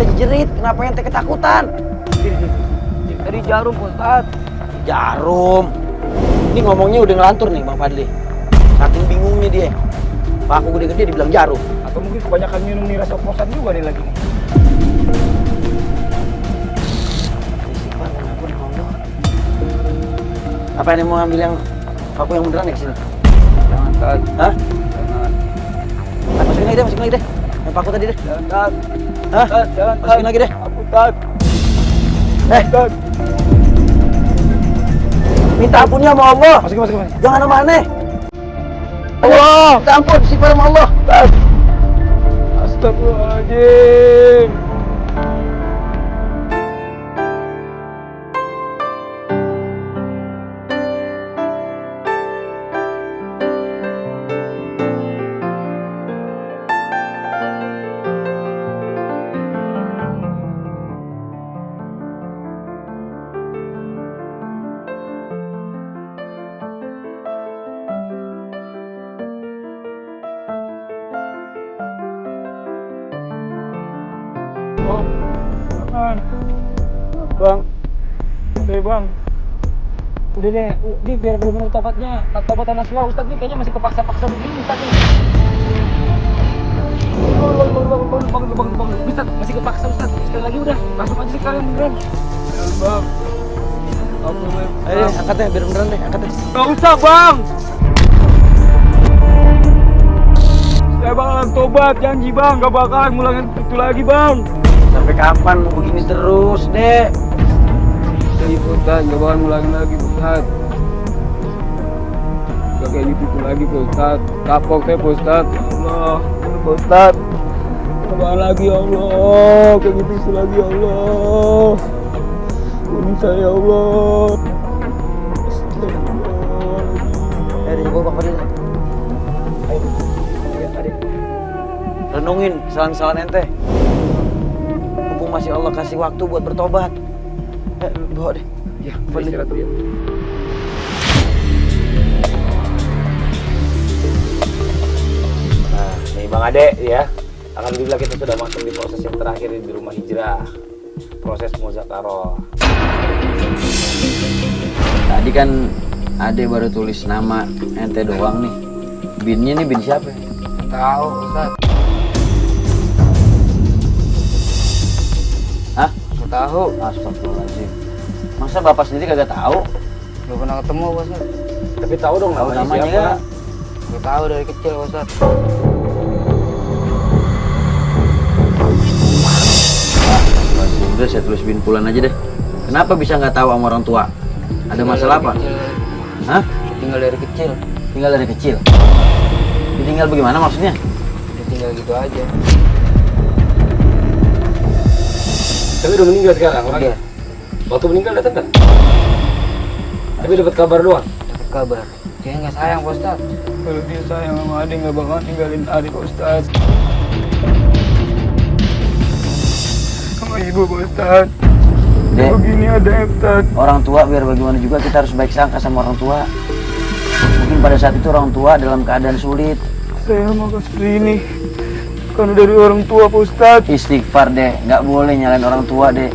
ente jerit, kenapa ente ketakutan? Dari jarum Ustaz. Jarum. Ini ngomongnya udah ngelantur nih Bang Fadli. Saking bingungnya dia. Paku gede-gede dibilang jarum. Atau mungkin kebanyakan minum miras oplosan juga nih lagi. Apa ini mau ambil yang paku yang beneran ya kesini? Jangan, Ustaz. Hah? Jangan. Masukin lagi deh. Yang paku tadi deh. Jangan, Ustaz. Hah? Ustaz, jangan, Ustaz. Masukin lagi deh. Aku, Ustaz. Ustaz. Minta ampunnya sama Allah. Masukin. Jangan sama aneh. Allah, minta ampun, istighfar sama Allah. Ustaz. Astagfirullahaladzim. Bang, Bang, udah deh, ini biar bener-bener tobatnya, tobatan Naswa, Ustaz nih kayaknya masih kepaksa-paksa begini Ustaz nih. Bang, Ustaz, masih kepaksa Ustaz, sekali lagi udah, langsung aja sekalian beneran. Bang, Ayo, angkat deh, biar beneran deh, angkat deh. Gak usah Bang! Saya bakalan tobat, janji Bang, gak bakalan ngulangin itu lagi Bang. Sampai kapan mau begini terus, Dek? Jadi Ustaz, gak bakal ngulangin lagi Ustaz. Gak kayak gitu lagi Ustaz. Kapok saya Ustaz. Ya Allah, Ustaz. Gak bakal lagi ya Allah. Kayak gitu lagi ya Allah. Ini saya ya Allah. Ayo, coba Bang Fadli. Ayo. Iya, Adik. Renungin kesalahan-kesalahan ente. Mumpung masih Allah kasih waktu buat bertobat. Bawa deh. Ya, istirahat dulu ya. Nah, nih Bang Ade ya. Alhamdulillah kita sudah masuk di proses yang terakhir di rumah hijrah. Proses muzakarah. Tadi kan Ade baru tulis nama ente doang nih. Binnya nih bin siapa? Tahu, Ustaz. Hah? Tahu. Astagfirullahaladzim. Masa bapak sendiri kagak tahu? Belum pernah ketemu, Ustaz. Tapi tahu dong Tahu namanya siapa? nggak? Gue tahu dari kecil, Ustaz. Udah saya tulis bin Fulan aja deh. Kenapa bisa nggak tahu sama orang tua? Ada masalah apa? Hah? Tinggal dari kecil. Tinggal dari kecil. Ditinggal bagaimana maksudnya? Tinggal gitu aja. Tapi udah meninggal sekarang orangnya. Waktu meninggal datang kan? Tapi dapat kabar doang. Dapat kabar. Dia nggak sayang, Pak Ustaz. Kalau dia sayang sama adik nggak bakal tinggalin adik, Pak Ustaz. Sama ibu, Pak Ustaz. Dek, Begini ada Ustaz. orang tua biar bagaimana juga kita harus baik sangka sama orang tua. Mungkin pada saat itu orang tua dalam keadaan sulit. Saya mau seperti ini. Karena dari orang tua, Pak Ustaz. Istighfar deh, nggak boleh nyalain orang tua deh.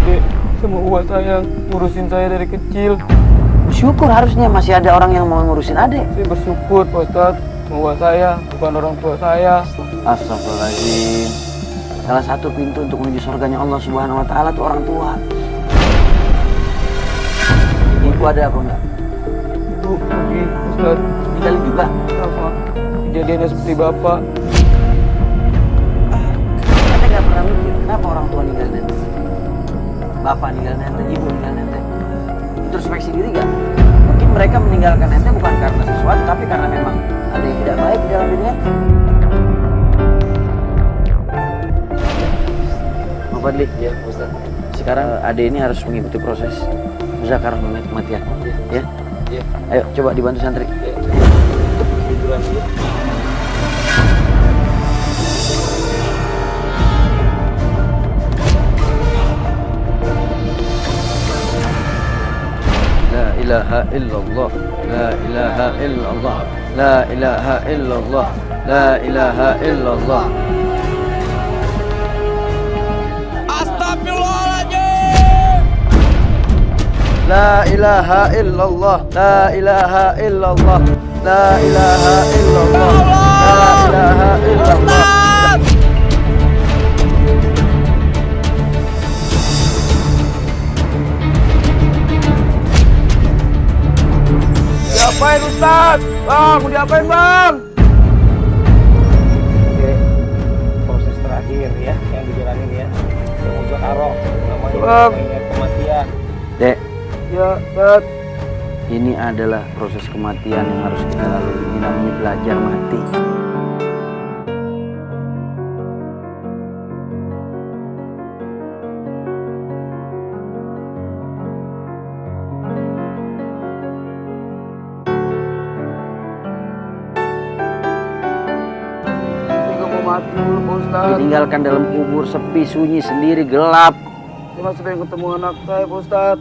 Dek, sama uwa saya ngurusin saya dari kecil. Syukur harusnya masih ada orang yang mau ngurusin adek. Saya bersyukur, Pak Ustaz. Uwa saya bukan orang tua saya. Astagfirullahaladzim. Salah satu pintu untuk menuju surganya Allah Subhanahu Wa Taala itu orang tua. Ibu ada apa enggak? Ibu pergi, Ustaz. Tinggalin juga. Sama kejadiannya seperti Bapak. Ente nggak pernah mikir kenapa orang tua ninggalin ente? Bapak ninggalin ente, ibu ninggalin ente. Introspeksi diri gak? Mungkin mereka meninggalkan ente bukan karena sesuatu, tapi karena memang ada yang tidak baik di dalam dirinya. Pak Fadli, Ya, Ustaz. sekarang Ade ini harus mengikuti proses muzakarah kematian. Ya? Ya. Ayo coba dibantu santri. Ya. Tiduran dulu. La ilaha ilaha illallah, la ilaha illallah, la ilaha illallah, la ilaha illallah. La ilaha illallah, la ilaha illallah, la ilaha illallah, la ilaha illallah. Diapain Ustaz? Bang, mau diapain Bang? Oke, proses terakhir ya yang dijalanin ya. Yang udah karo namanya kematian. Dek, Ya, Ustaz. ini adalah proses kematian yang harus kita lalui. Ini namanya belajar mati. Saya mau mati dulu, Pak Ustaz. Ditinggalkan dalam kubur sepi, sunyi, sendiri, gelap. Saya masih pengen ketemu anak saya, Pak Ustaz.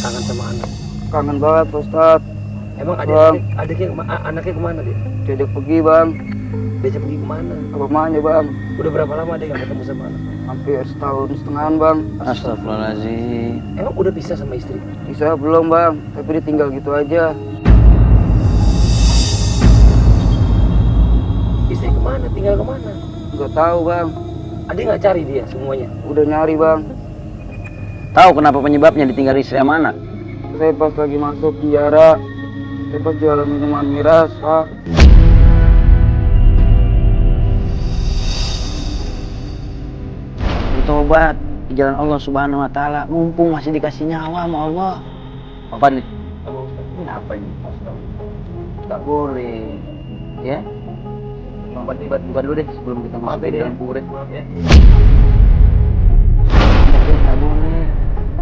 Kangen sama anak. Kangen banget, Pak Ustaz. Emang anaknya kemana dia? Diajak pergi, Bang. Diajak pergi kemana? Ke rumahnya, Bang. Udah berapa lama dia nggak ketemu sama anak? Hampir setahun setengahan, Bang. Astagfirullahaladzim. Emang udah pisah sama istri? Bisa belum Bang, tapi ditinggal gitu aja. Istri kemana? Tinggal kemana? Gak tahu Bang. Adik nggak cari dia semuanya? Udah nyari Bang. Tahu kenapa penyebabnya ditinggal istri sama anak? Saya pas lagi masuk penjara, saya pas jualan minuman miras, Pak. Bertobat di jalan Allah Subhanahu Wa Taala, mumpung masih dikasih nyawa sama Allah. Apa nih? Ini apa ini? Tak boleh, ya? Bukan dulu deh sebelum kita masuk ke dalam kubur ya. Tak boleh.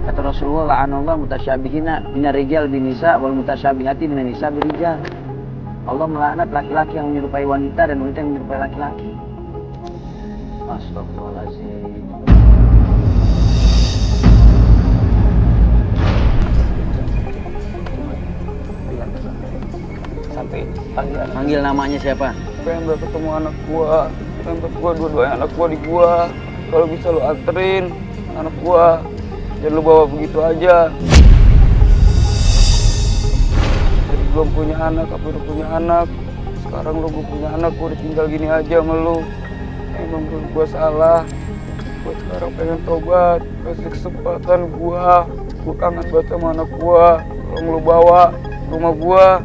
Kata Rasulullah, la'anallah mutasyabihina minar rijal bin nisa wal mutasyabihati minan nisa bir rijal. Allah melaknat laki-laki yang menyerupai wanita dan wanita yang menyerupai laki-laki. Astagfirullahaladzim. Sampai Panggil namanya siapa? pengen gak ketemu anak gua, pengen ketemu gua, dua-duanya anak gua di gua. Kalau bisa lu anterin anak gua, jangan lu bawa begitu aja. Jadi belum punya anak, tapi udah punya anak. Sekarang lu gua punya anak, gua ditinggal gini aja sama lu. Emang gua salah. Gua sekarang pengen tobat, kasih kesempatan gua. Gua kangen banget sama anak gua. Tolong lu bawa ke rumah gua.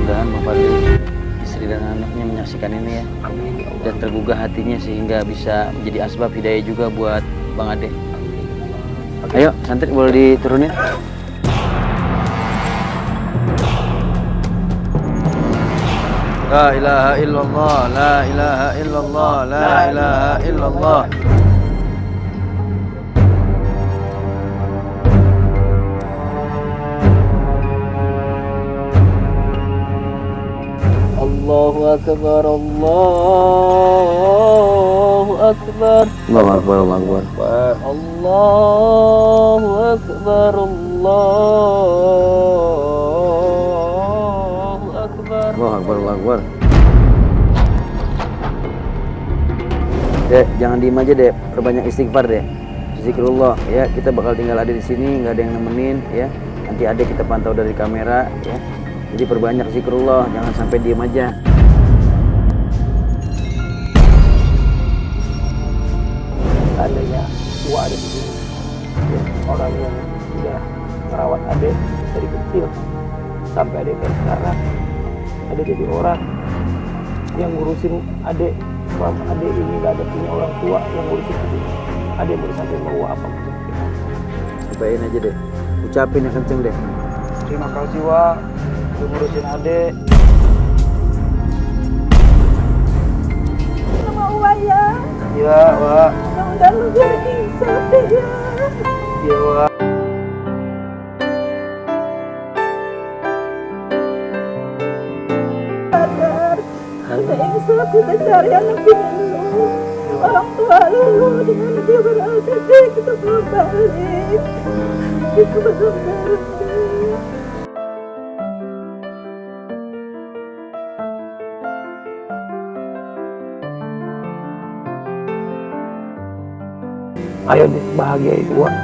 Mudah-mudahan Bang Fadli, istri dan anaknya menyaksikan ini ya. Amin. Dan tergugah hatinya sehingga bisa menjadi asbab hidayah juga buat Bang Ade. Ayo, santri boleh diturunin. La ilaha illallah, la ilaha illallah, la ilaha illallah. Allahu Akbar, Allahu Akbar. Allahu Akbar, Allahu Akbar. Allahu Akbar, Allahu Akbar. Allahu Akbar, Allahu Akbar. Dek, jangan diem aja dek, perbanyak istighfar deh. Zikrullah ya, kita bakal tinggal ada di sini, nggak ada yang nemenin ya. Nanti ada kita pantau dari kamera ya. Jadi perbanyak zikrullah, jangan sampai diem aja. Seandainya tua ada di sini, ya, orang yang sudah merawat adek dari kecil sampai adek kayak sekarang, ada jadi orang yang ngurusin adek. Selama adek ini nggak ada punya orang tua yang ngurusin adek, adek boleh sampai mau apa pun. Cobain aja deh, ucapin yang kenceng deh. Terima kasih Wak, udah ngurusin adek. Sama Wak ya. Iya Wak. Mudah-mudahan lu jadi insaf deh ya. Iya Wak. Sadar. Udah insaf, udah cari anak bini lu. orang tua lu dengan dia berada deh, kita belum balik. Itu benar-benar deh. Ayo deh, bahagia itu Wak.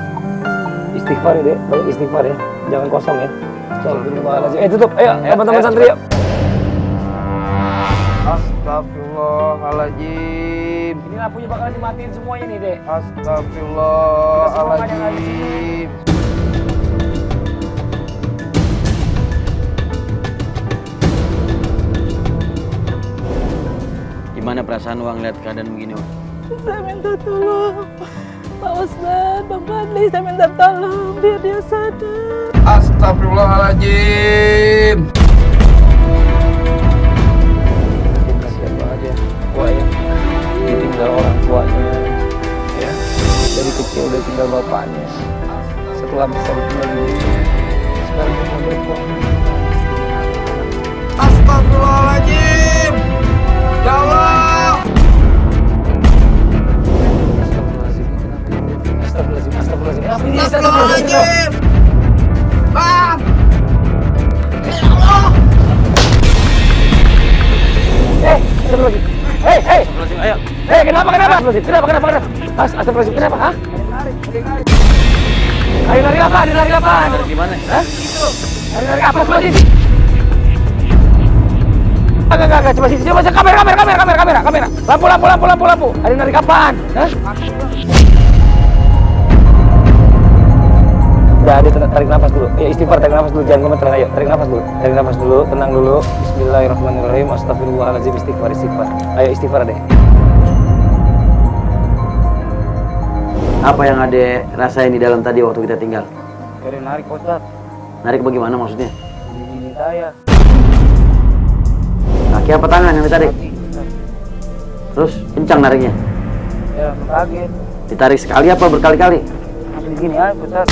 Istighfar ya deh, banyak istighfar ya. Jangan kosong ya. Astagfirullahaladzim. Tutup, ayo teman-teman santri yuk. Astagfirullahaladzim. Ini lampunya bakalan dimatiin semuanya nih deh. Astagfirullahaladzim. Gimana perasaan Wak ngeliat keadaan begini, Wak? Saya minta tolong Pak Ustadz, Bang Fadli, saya minta tolong biar dia sadar. Astagfirullahaladzim. Kasihan banget ya, Wak ya. Ditinggal orang tuanya, ya. Dari kecil udah tinggal bapaknya. Setelah besar tinggal ibu. Sekarang dia berbuat. Astagfirullahaladzim. Ya Allah. Astagfirullahaladzim. Astagfirullahaladzim. Bang. Ya Allah. Astagfirullahaladzim. Ayo. Kenapa? Astagfirullahaladzim, kenapa? Hah? Ayo lari apa? Dari gimana? Hah? Lari apa? Astagfirullahaladzim. Enggak, coba kamera. Lampu. Ada narik kapan? Hah? Udah ada, tarik nafas dulu. Ya istighfar, tarik nafas dulu, jangan gemeteran. Ayo, tarik nafas dulu, tenang dulu. Bismillahirrahmanirrahim. Astagfirullahaladzim, istighfar. Ayo istighfar deh. Apa yang Ade rasain di dalam tadi waktu kita tinggal? Dari narik Ustaz. Narik bagaimana maksudnya? Ini saya. Kaki apa tangan yang ditarik? Terus kencang nariknya? Ya, kaget. Ditarik sekali apa berkali-kali? Masih gini aja Ustaz.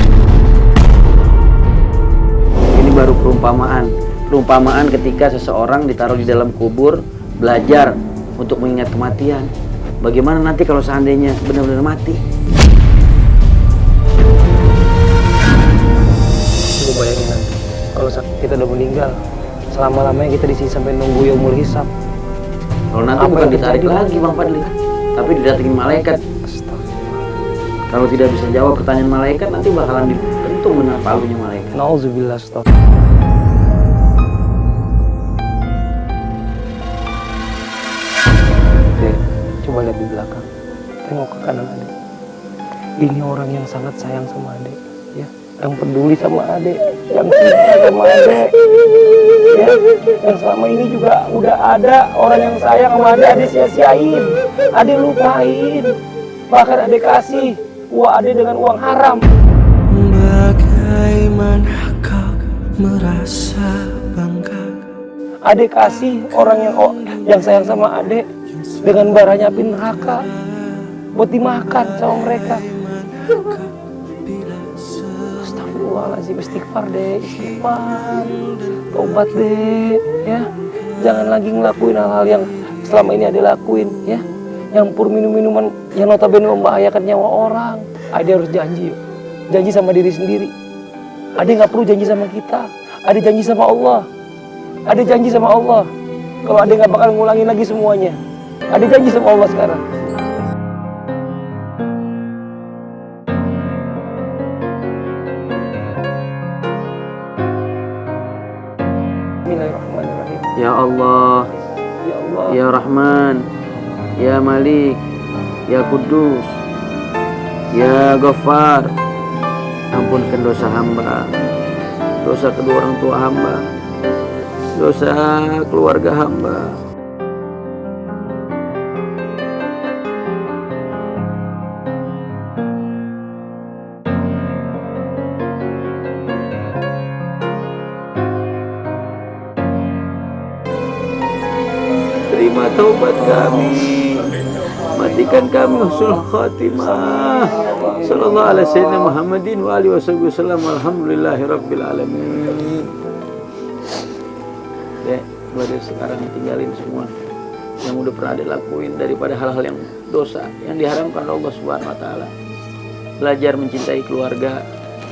Ini baru perumpamaan ketika seseorang ditaruh di dalam kubur, belajar untuk mengingat kematian. Bagaimana nanti kalau seandainya benar-benar mati? Coba bayangin nanti, kalau kita udah meninggal, selama-lamanya kita di sini sampai nunggu yaumul hisab. Kalau nanti Apa bukan yang ditarik terjadi? lagi Bang Fadli, tapi didatengin malaikat. Kalau tidak bisa jawab pertanyaan malaikat, nanti bakalan dipentung dengan palunya malaikat. Nauzubillah, stop. Dek, coba lihat di belakang. Tengok ke kanan adek. Ini orang yang sangat sayang sama adek, ya. Yang peduli sama adek, yang cinta sama adek, ya. Yang selama ini juga udah ada orang yang sayang sama adek sia-siain, adek lupain, bahkan adek kasih uang adek dengan uang haram. Bagaimana kau merasa bangga? Adek kasih orang yang sayang sama adek dengan baranya api neraka buat dimakan sama mereka. Astagfirullahaladzim, istighfar deh, istighfar, tobat deh, ya. Jangan lagi ngelakuin hal-hal yang selama ini adek lakuin, ya. Nyampur minum-minuman yang notabene membahayakan nyawa orang. Adek harus janji, janji sama diri sendiri. Adek nggak perlu janji sama kita, adek janji sama Allah. Adek janji sama Allah, kalau adek nggak bakal ngulangin lagi semuanya. Adek janji sama Allah sekarang. Bismillahirrahmanirrahim. Ya Allah, Ya Allah. Ya Rahman, Ya Malik, Ya Kudus, Ya Ghaffar, ampunkan dosa hamba, dosa kedua orang tua hamba, dosa keluarga hamba. Terima taubat kami, matikan kami husnul khatimah. Sallallahu alaihi wasallam Muhammadin wa alihi wasallam. Alhamdulillahi rabbil alamin. Dek, mulai sekarang tinggalin semua. yang udah pernah Adek lakuin daripada hal-hal yang dosa yang diharamkan oleh Allah Subhanahu wa taala. Belajar mencintai keluarga,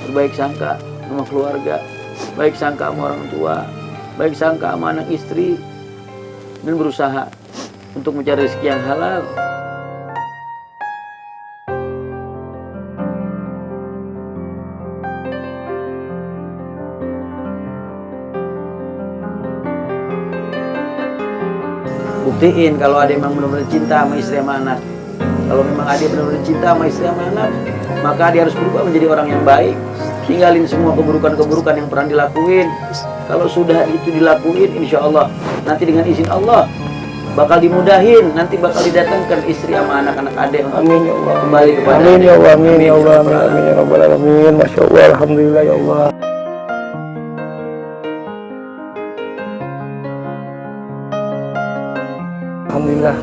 berbaik sangka sama keluarga, baik sangka sama orang tua, baik sangka sama anak istri, dan berusaha untuk mencari rezeki yang halal. Buktiin kalau Adek memang benar-benar cinta sama istri sama anak. Kalau memang Adek benar-benar cinta sama istri sama anak, maka Adek harus berubah menjadi orang yang baik. Tinggalin semua keburukan-keburukan yang pernah dilakuin. Kalau sudah itu dilakuin, insya Allah nanti dengan izin Allah bakal dimudahin. Nanti bakal didatangkan istri sama anak-anak Adek. Amin ya Allah. Kembali kepada Amin ya Allah. Adek. Amin ya Allah. Amin, amin ya Rabbal Alamin. Masya Allah. Alhamdulillah ya Allah. Alhamdulillah,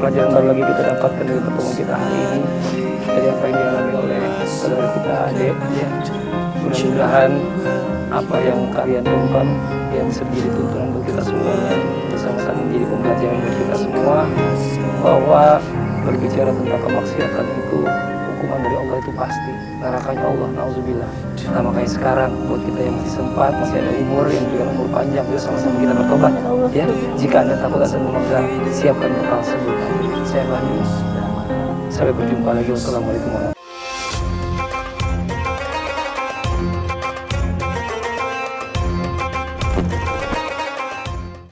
pelajaran baru lagi kita dapatkan dari pertemuan kita hari ini, dari apa yang dialami oleh saudara kita Adek. Ya. Mudah-mudahan apa yang kalian ungkap yang bisa menjadi tuntunan buat kita semuanya, bersama-sama menjadi pembelajaran buat kita semua, bahwa berbicara tentang kemaksiatan itu hukuman dari Allah itu pasti, nerakanya Allah, nauzubillah. Nah makanya sekarang buat kita yang masih sempat, masih ada umur, yang juga umur panjang, yuk sama-sama kita bertobat ya. Jika Anda takut asal memaksa, siapkan bekal sebelum saya bantu. Sampai berjumpa lagi. Wassalamualaikum warahmatullahi wabarakatuh.